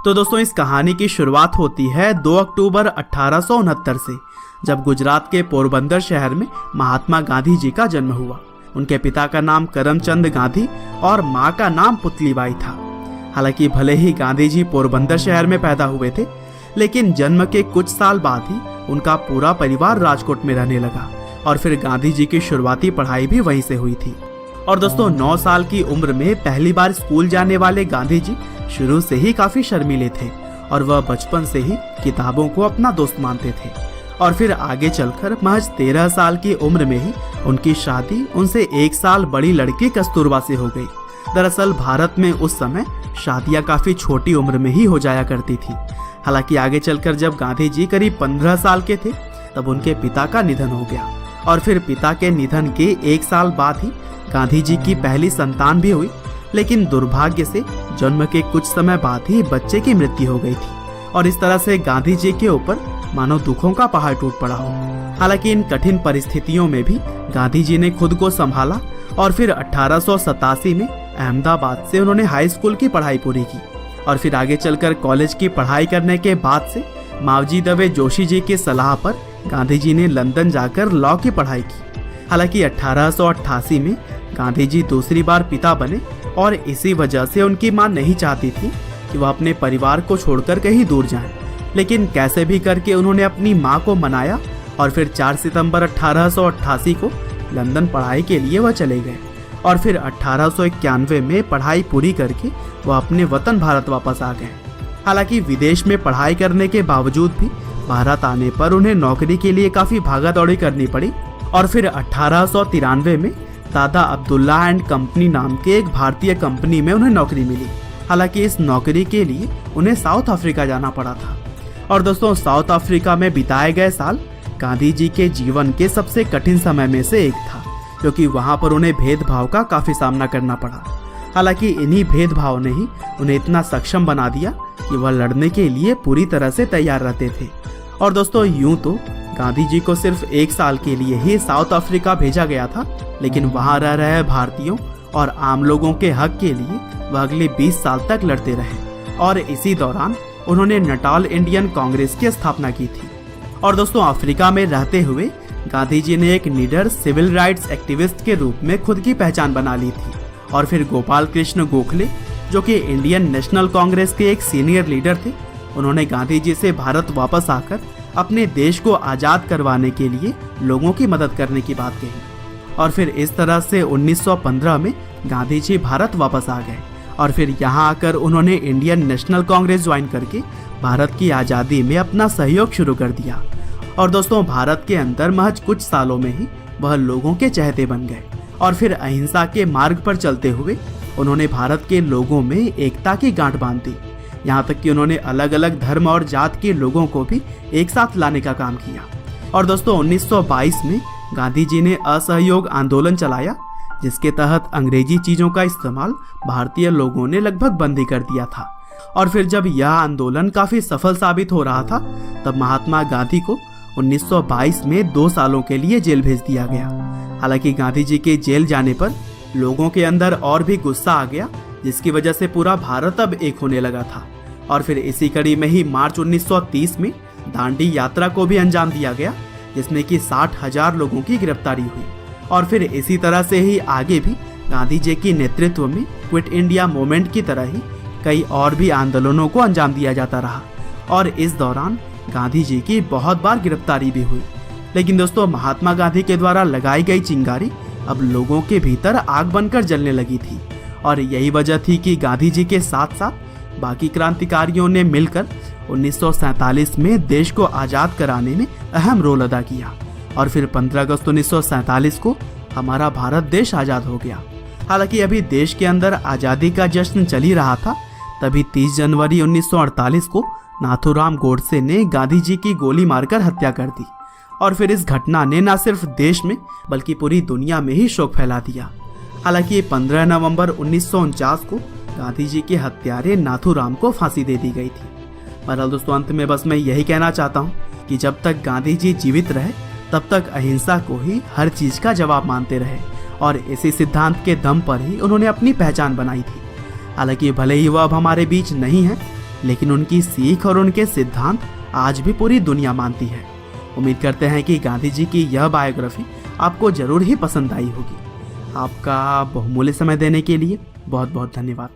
तो दोस्तों इस कहानी की शुरुआत होती है 2 अक्टूबर 1869 से, जब गुजरात के पोरबंदर शहर में महात्मा गांधी जी का जन्म हुआ। उनके पिता का नाम करमचंद गांधी और माँ का नाम पुतलीबाई था। हालांकि भले ही गांधी जी पोरबंदर शहर में पैदा हुए थे, लेकिन जन्म के कुछ साल बाद ही उनका पूरा परिवार राजकोट में रहने लगा और फिर गांधी जी की शुरुआती पढ़ाई भी वहीं से हुई थी। और दोस्तों 9 साल की उम्र में पहली बार स्कूल जाने वाले गांधी जी शुरू से ही काफी शर्मीले थे और वह बचपन से ही किताबों को अपना दोस्त मानते थे। और फिर आगे चलकर महज 13 साल की उम्र में ही उनकी शादी उनसे 1 साल बड़ी लड़की कस्तूरबा से हो गई। दरअसल भारत में उस समय शादियां काफी छोटी उम्र में ही हो जाया करती थी। हालांकि आगे चलकर जब गांधी जी करीब 15 साल के थे तब उनके पिता का निधन हो गया और फिर पिता के निधन के 1 साल बाद ही गांधी जी की पहली संतान भी हुई। लेकिन दुर्भाग्य से जन्म के कुछ समय बाद ही बच्चे की मृत्यु हो गई थी और इस तरह से गांधी जी के ऊपर मानो दुखों का पहाड़ टूट पड़ा हो। हालांकि इन कठिन परिस्थितियों में भी गांधी जी ने खुद को संभाला और फिर 1887 में अहमदाबाद से उन्होंने हाई स्कूल की पढ़ाई पूरी की और फिर आगे चलकर कॉलेज की पढ़ाई करने के बाद से मावजी दवे जोशी जी की सलाह पर गांधी जी ने लंदन जाकर लॉ की पढ़ाई की। हालांकि 1888 में गांधी जी दूसरी बार पिता बने और इसी वजह से उनकी मां नहीं चाहती थी कि वह अपने परिवार को छोड़कर कहीं दूर जाएं। लेकिन कैसे भी करके उन्होंने अपनी मां को मनाया और फिर 4 सितंबर 1888 को लंदन पढ़ाई के लिए वह चले गए और फिर 1891 में पढ़ाई पूरी करके वह अपने वतन भारत वापस आ गए। हालांकि विदेश में पढ़ाई करने के बावजूद भी भारत आने पर उन्हें नौकरी के लिए काफी भागा दौड़ी करनी पड़ी और फिर 1893 में दादा अब्दुल्ला एंड कंपनी नाम के एक भारतीय कंपनी में उन्हें नौकरी मिली। हालांकि इस नौकरी के लिए उन्हें साउथ अफ्रीका जाना पड़ा था। और दोस्तों साउथ अफ्रीका में बिताए गए साल गांधी जी के जीवन के सबसे कठिन समय में से एक था, क्योंकि वहां पर उन्हें भेदभाव का काफी सामना करना पड़ा। हालांकि इन्हीं भेदभाव ने ही उन्हें इतना सक्षम बना दिया कि वह लड़ने के लिए पूरी तरह से तैयार रहते थे। और दोस्तों यूं तो गांधी जी को सिर्फ 1 साल के लिए ही साउथ अफ्रीका भेजा गया था, लेकिन वहां रह रहे भारतीयों और आम लोगों के हक के लिए वह अगले 20 साल तक लड़ते रहे और इसी दौरान उन्होंने नटाल इंडियन कांग्रेस की स्थापना की थी। और दोस्तों अफ्रीका में रहते हुए गांधी जी ने एक निडर सिविल राइट्स एक्टिविस्ट के रूप में खुद की पहचान बना ली थी और फिर गोपाल कृष्ण गोखले, जो कि इंडियन नेशनल कांग्रेस के एक सीनियर लीडर थे, उन्होंने गांधी जी से भारत वापस आकर अपने देश को आजाद करवाने के लिए लोगों की मदद करने की बात कही। और फिर इस तरह से 1915 में गांधी जी भारत वापस आ गए और फिर यहाँ आकर उन्होंने इंडियन नेशनल कांग्रेस ज्वाइन करके भारत की आज़ादी में अपना सहयोग शुरू कर दिया। और दोस्तों भारत के अंदर महज कुछ सालों में ही वह लोगों के चहेते बन गए और फिर अहिंसा के मार्ग पर चलते हुए उन्होंने भारत के लोगों में एकता की गांठ बांध दी। यहाँ तक कि उन्होंने अलग अलग धर्म और जात के लोगों को भी एक साथ लाने का काम किया। और दोस्तों 1922 में गांधी जी ने असहयोग आंदोलन चलाया, जिसके तहत अंग्रेजी चीजों का इस्तेमाल भारतीय लोगों ने लगभग बंद ही कर दिया था। और फिर जब यह आंदोलन काफी सफल साबित हो रहा था तब महात्मा गांधी को 1922 में 2 सालों के लिए जेल भेज दिया गया। हालांकि गांधी जी के जेल जाने पर लोगों के अंदर और भी गुस्सा आ गया, जिसकी वजह से पूरा भारत अब एक होने लगा था। और फिर इसी कड़ी में ही मार्च 1930 में दांडी यात्रा को भी अंजाम दिया गया, जिसमें कि 60,000 लोगों की गिरफ्तारी हुई। और फिर इसी तरह से ही आगे भी गांधी जी के नेतृत्व में क्विट इंडिया मूवमेंट की तरह ही कई और भी आंदोलनों को अंजाम दिया जाता रहा और इस दौरान गांधी जी की बहुत बार गिरफ्तारी भी हुई। लेकिन दोस्तों महात्मा गांधी के द्वारा लगाई गई चिंगारी अब लोगों के भीतर आग बनकर जलने लगी थी और यही वजह थी कि गांधी जी के साथ साथ बाकी क्रांतिकारियों ने मिलकर 1947 में देश को आज़ाद कराने में अहम रोल अदा किया और फिर 15 अगस्त 1947 को हमारा भारत देश आज़ाद हो गया। हालांकि अभी देश के अंदर आज़ादी का जश्न चल ही रहा था, तभी 30 जनवरी 1948 को नाथूराम गोडसे ने गांधी जी की गोली मारकर हत्या कर दी और फिर इस घटना ने न सिर्फ देश में बल्कि पूरी दुनिया में ही शोक फैला दिया। हालांकि 15 नवंबर 1949 को गांधी जी के हत्यारे नाथूराम को फांसी दे दी गई थी। बहरहाल दोस्तों अंत में बस मैं यही कहना चाहता हूँ कि जब तक गांधी जी जीवित रहे तब तक अहिंसा को ही हर चीज का जवाब मानते रहे और इसी सिद्धांत के दम पर ही उन्होंने अपनी पहचान बनाई थी। हालांकि भले ही वह अब हमारे बीच नहीं है, लेकिन उनकी सीख और उनके सिद्धांत आज भी पूरी दुनिया मानती है। उम्मीद करते हैं कि गांधी जी की यह बायोग्राफी आपको जरूर ही पसंद आई होगी। आपका बहुमूल्य समय देने के लिए बहुत बहुत धन्यवाद।